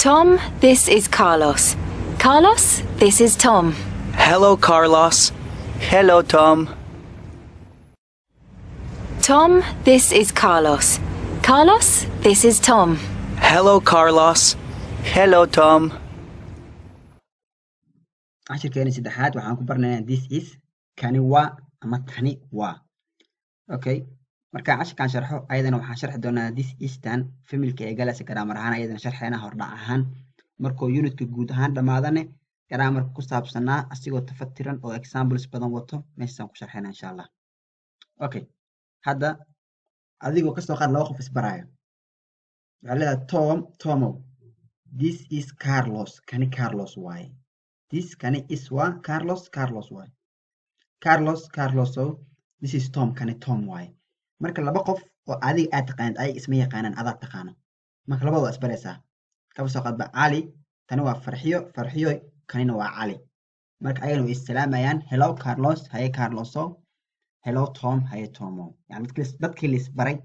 Tom, this is Carlos. Carlos, this is Tom. Hello, Carlos. Hello, Tom. Tom, this is Carlos. Carlos, this is Tom. Hello, Carlos. Hello, Tom. cashirkeena saddexaad waxaan ku barnaynaa this is kani waa ama tani waa okay markaan cashirkaan sharxo ayadana waxaan sharxi doonaa this is tan familka ee galaysa grammar ahaan ayadana sharxeena hordhac ahaan markuu unitka guud ahaan dhamaadane grammarka ku saabsanaa asigoo tafatiran oo examples badan wato meeshaan ku sharxeena insha Allah okay hadda adigoo kasoo qaad laba qof isbaraayo waxaa leedahay Tomo this is Carlos kani Carlos waaye this kani is waa Carlos waaye Carloso this is Tom kani Tom waaye marka laba qof oo adiga aad taqaanid ay isma yaqaanaan adaa taqaano marka labadoo isbaraysaa kaba soo qaadba Ali tani waa Farxiyo kanina waa Ali marka ayagana way issalaamayaan hello Carlos haye Carloso hello Tom haye Tomo yani dadkii la isbaray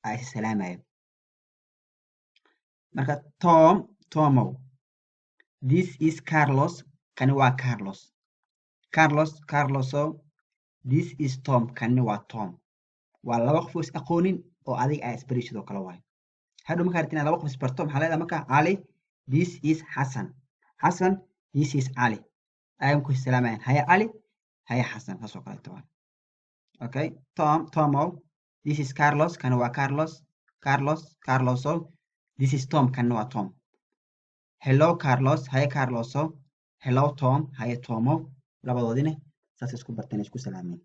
ay issalaamayaan marka Tomo this is Carlos kani waa Carloso this is Tom kani waa Tom waa laba qof is aqoonin oo adiga ay isbaraysidoo kala waay hadhow markaa rabtid inaad laba qof isbarto maxaa leedahay marka Ali this is Hassan this is Ali ayaan ku salaamayaan haya Ali haya Hassan taasoo kaleeto waay okay Tomo this is Carlos kani waa Carloso this is Tom kani waa Tom hello Carlos haya Carloso hello Tom haya Tomo labadoodina saas isku barteen isku salaameen